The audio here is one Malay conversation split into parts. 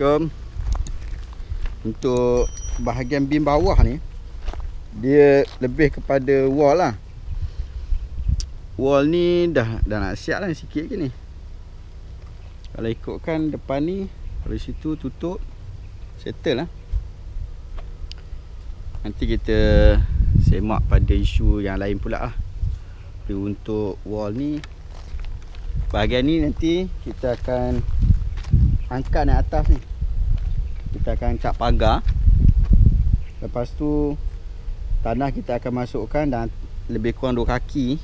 Assalamualaikum. Untuk bahagian beam bawah ni, dia lebih kepada wall lah. Wall ni dah nak siap lah sikit ke ni. Kalau ikutkan depan ni, dari situ tutup, settle lah. Nanti kita semak pada isu yang lain pula lah. Tapi untuk wall ni, bahagian ni nanti kita akan angkat naik atas ni. Kita akan angkat pagar. Lepas tu tanah kita akan masukkan dan lebih kurang 2 kaki.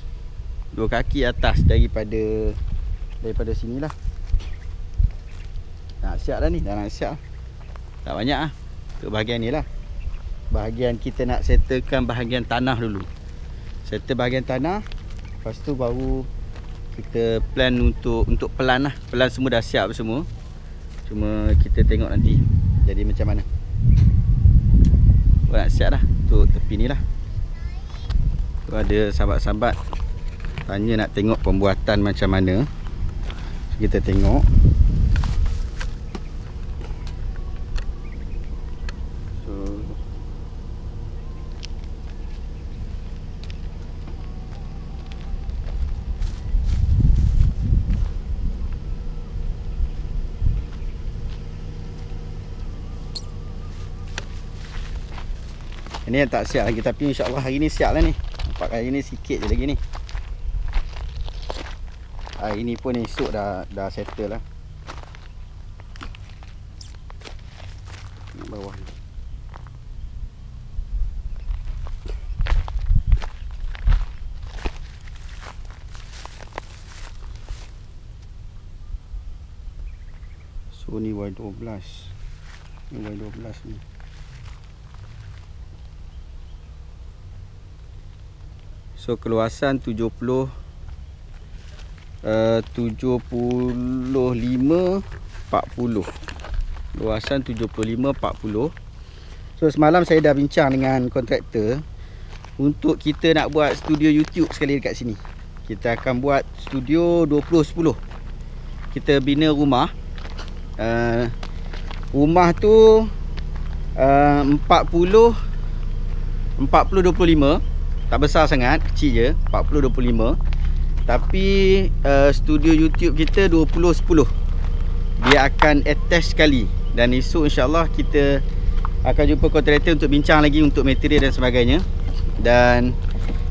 2 kaki atas daripada sinilah. Nak siap dah ni, dah nak siap. Tak banyak lah. Untuk bahagian ni lah. Bahagian kita nak settlekan bahagian tanah dulu. Settle bahagian tanah. Lepas tu baru kita plan untuk pelan lah. Pelan semua dah siap semua. Cuma kita tengok nanti jadi macam mana. Nak siap dah untuk tepi ni lah. Tu ada sahabat-sahabat tanya nak tengok pembuatan macam mana. Kita tengok. Ini yang tak siap lagi, tapi insyaAllah hari ni siap lah ni. Nampak hari ni sikit je lagi ni. Hari ni pun esok dah settle lah. Ni bawah ni. So ni Y12. Ni Y12 ni. So keluasan 75 40. Luasan 75 40. So semalam saya dah bincang dengan kontraktor untuk kita nak buat studio YouTube sekali dekat sini. Kita akan buat studio 20-10. Kita bina rumah. Rumah tu 40 25. Tak besar sangat, kecil je, 40-25. Tapi studio YouTube kita 20-10. Dia akan attach sekali. Dan esok insyaAllah kita akan jumpa kontraktor untuk bincang lagi untuk material dan sebagainya. Dan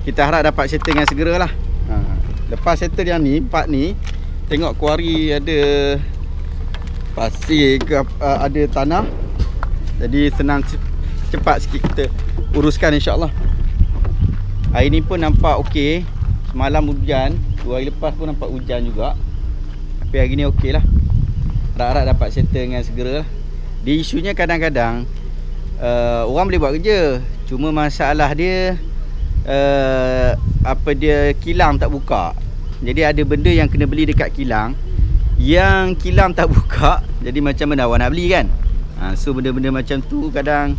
kita harap dapat settle dengan segera lah. Lepas settle yang ni, part ni, tengok kuari ada pasir ke, ada tanah. Jadi senang, cepat sikit kita uruskan insyaAllah. Hari ni pun nampak okey. Semalam hujan, 2 hari lepas pun nampak hujan juga. Tapi hari ni okey lah. Harap-harap dapat settle dengan segera lah. Di isunya kadang-kadang orang boleh buat kerja, cuma masalah dia kilang tak buka. Jadi ada benda yang kena beli dekat kilang, yang kilang tak buka. Jadi macam mana awak nak beli kan? So benda-benda macam tu kadang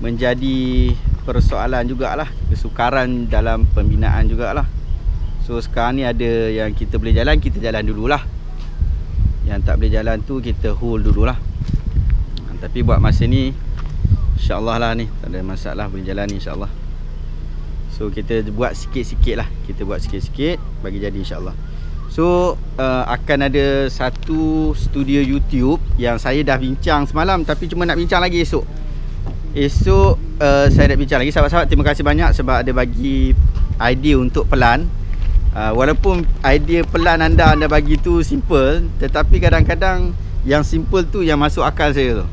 menjadi persoalan jugalah, kesukaran dalam pembinaan jugalah. So sekarang ni ada yang kita boleh jalan, kita jalan dululah. Yang tak boleh jalan tu kita hold dululah. Tapi buat masa ni insyaAllah lah ni, tak ada masalah, boleh jalan insyaAllah. So kita buat sikit-sikit lah. Kita buat sikit-sikit bagi jadi insyaAllah. So akan ada satu studio YouTube yang saya dah bincang semalam, tapi cuma nak bincang lagi esok. Esok saya nak bincang lagi. Sahabat-sahabat, terima kasih banyak sebab ada bagi idea untuk pelan. Walaupun idea pelan anda bagi tu simple, tetapi kadang-kadang yang simple tu yang masuk akal saya tu.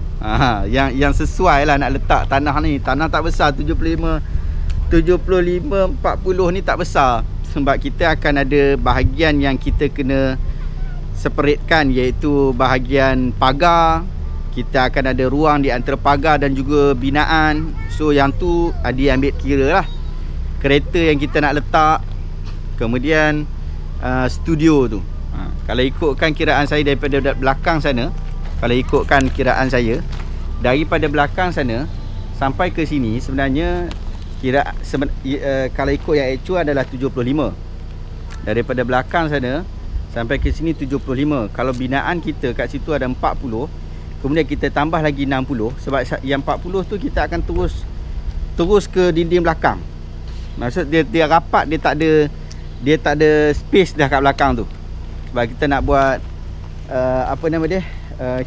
Yang sesuai lah nak letak tanah ni. Tanah tak besar, 75 40 ni tak besar. Sebab kita akan ada bahagian yang kita kena separatkan, iaitu bahagian pagar. Kita akan ada ruang di antara pagar dan juga binaan. So yang tu dia ambil kira lah. Kereta yang kita nak letak, kemudian studio tu. Kalau ikutkan kiraan saya daripada belakang sana, kalau ikutkan kiraan saya daripada belakang sana sampai ke sini, sebenarnya kalau ikut yang actual adalah 75. Daripada belakang sana sampai ke sini 75. Kalau binaan kita kat situ ada 40, kemudian kita tambah lagi 60, sebab yang 40 tu kita akan terus ke dinding belakang. Maksud dia rapat, dia tak ada space dah kat belakang tu. Sebab kita nak buat apa nama dia?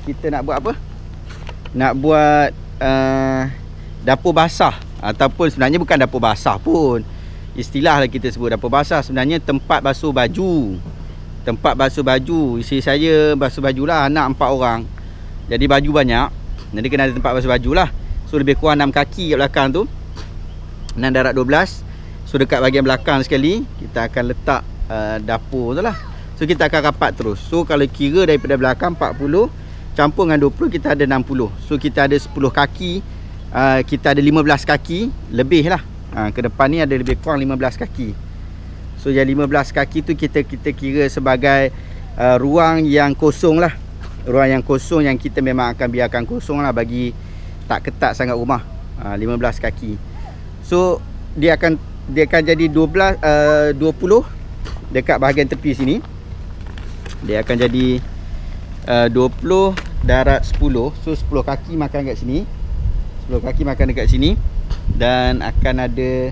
Kita nak buat apa? Nak buat dapur basah, ataupun sebenarnya bukan dapur basah pun. Istilah lah kita sebut dapur basah, sebenarnya tempat basuh baju. Tempat basuh baju. Isteri saya basuh baju lah, anak 4 orang. Jadi baju banyak, jadi kena ada tempat basuh baju lah. So lebih kurang 6 kaki kat belakang tu, 6 darab 12. So dekat bahagian belakang sekali kita akan letak dapur tu lah. So kita akan rapat terus. So kalau kira daripada belakang 40 campur dengan 20, kita ada 60. So kita ada 10 kaki, kita ada 15 kaki lebih lah. Ke depan ni ada lebih kurang 15 kaki. So yang 15 kaki tu kita kira sebagai ruang yang kosong lah. Ruang yang kosong yang kita memang akan biarkan kosong lah, bagi tak ketat sangat rumah. 15 kaki. So dia akan jadi 20 dekat bahagian tepi sini. Dia akan jadi 20 darab 10. So 10 kaki makan kat sini, 10 kaki makan dekat sini. Dan akan ada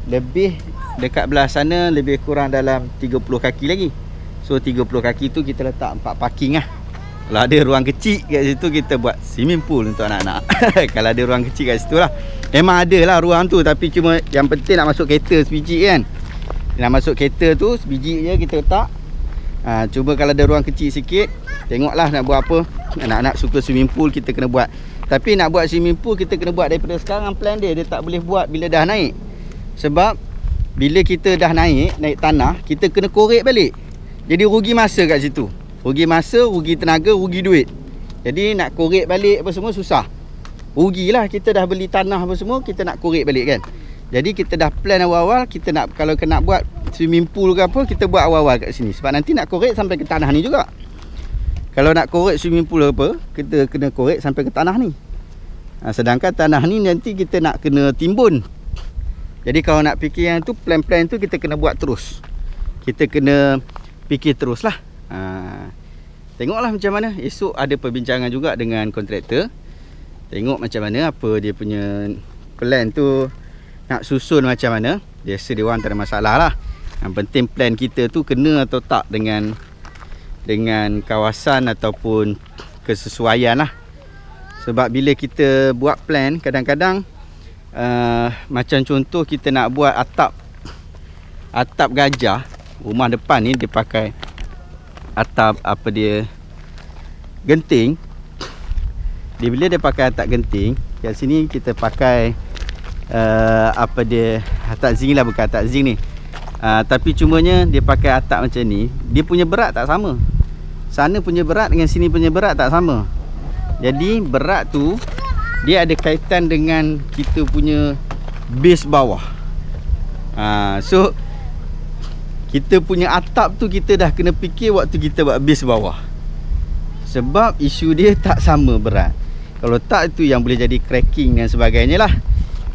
lebih dekat belah sana, lebih kurang dalam 30 kaki lagi. So 30 kaki tu kita letak 4 parking lah. Kalau ada ruang kecil kat situ, kita buat swimming pool untuk anak-anak. Kalau ada ruang kecil kat situ lah. Memang ada lah ruang tu, tapi cuma yang penting nak masuk kereta sebiji kan. Nak masuk kereta tu sebiji je kita letak. Cuba kalau ada ruang kecil sikit, tengoklah nak buat apa. Anak-anak suka swimming pool, kita kena buat. Tapi nak buat swimming pool, kita kena buat daripada sekarang. Plan dia tak boleh buat bila dah naik. Sebab bila kita dah naik tanah, kita kena korek balik. Jadi rugi masa kat situ. Rugi masa, rugi tenaga, rugi duit. Jadi nak korek balik apa semua susah. Rugilah, kita dah beli tanah apa semua, kita nak korek balik kan. Jadi kita dah plan awal-awal, kita nak, kalau kena buat swimming pool ke apa, kita buat awal-awal kat sini. Sebab nanti nak korek sampai ke tanah ni juga. Kalau nak korek swimming pool apa, kita kena korek sampai ke tanah ni. Sedangkan tanah ni nanti kita nak kena timbun. Jadi kalau nak fikir yang tu, plan-plan tu kita kena buat terus. Kita kena fikir terus lah. Tengoklah macam mana. Esok ada perbincangan juga dengan kontraktor. Tengok macam mana, apa dia punya plan tu nak susun macam mana. Biasa dia orang tak ada masalah lah. Yang penting plan kita tu kena atau tak dengan kawasan ataupun kesesuaian lah. Sebab bila kita buat plan, kadang-kadang macam contoh kita nak buat atap gajah. Rumah depan ni dia pakai atap apa dia, genting. Bila dia pakai atap genting, kat sini kita pakai apa dia, atap zinc lah, bukan atap zinc ni. Tapi cumanya dia pakai atap macam ni, dia punya berat tak sama. Sana punya berat dengan sini punya berat tak sama. Jadi berat tu dia ada kaitan dengan kita punya base bawah. So kita punya atap tu kita dah kena fikir waktu kita buat base bawah. Sebab isu dia tak sama berat. Kalau tak, itu yang boleh jadi cracking dan sebagainya lah.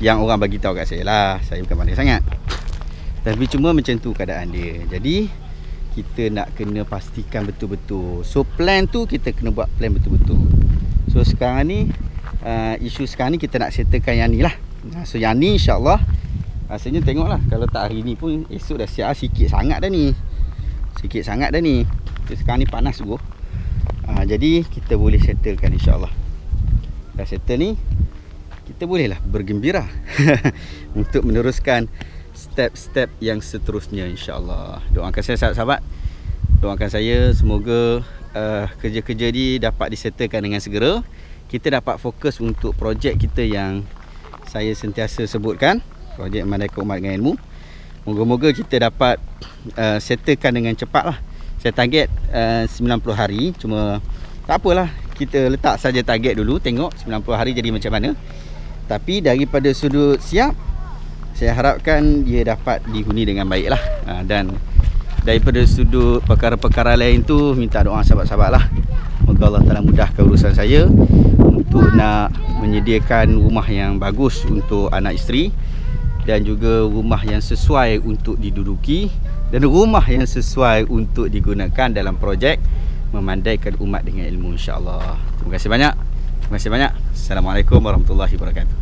Yang orang bagi tahu kat saya lah. Saya bukan pandai sangat. Tapi cuma macam tu keadaan dia. Jadi kita nak kena pastikan betul-betul. So plan tu kita kena buat plan betul-betul. So sekarang ni isu sekarang ni kita nak settlekan yang ni lah. So yang ni insyaAllah, rasanya tengoklah, kalau tak hari ni pun esok dah siap. Sikit sangat dah ni. Sikit sangat dah ni. So, sekarang ni panas bro. Jadi kita boleh settlekan insyaAllah. Dah settle ni, kita bolehlah bergembira untuk meneruskan step-step yang seterusnya insyaAllah. Doakan saya sahabat-sahabat, doakan saya semoga kerja-kerja ni dapat disettlekan dengan segera. Kita dapat fokus untuk projek kita yang saya sentiasa sebutkan, projek Merdeka Umat dengan Ilmu. Moga-moga kita dapat settlekan dengan cepat lah. Saya target 90 hari. Cuma tak apalah, kita letak saja target dulu, tengok 90 hari jadi macam mana. Tapi daripada sudut siap, saya harapkan dia dapat dihuni dengan baik lah. Dan daripada sudut perkara-perkara lain tu, minta doa sahabat-sahabat lah. Moga Allah Ta'ala mudahkan urusan saya untuk nak menyediakan rumah yang bagus untuk anak isteri, dan juga rumah yang sesuai untuk diduduki, dan rumah yang sesuai untuk digunakan dalam projek memandaikan umat dengan ilmu, insya-Allah. Terima kasih banyak. Terima kasih banyak. Assalamualaikum warahmatullahi wabarakatuh.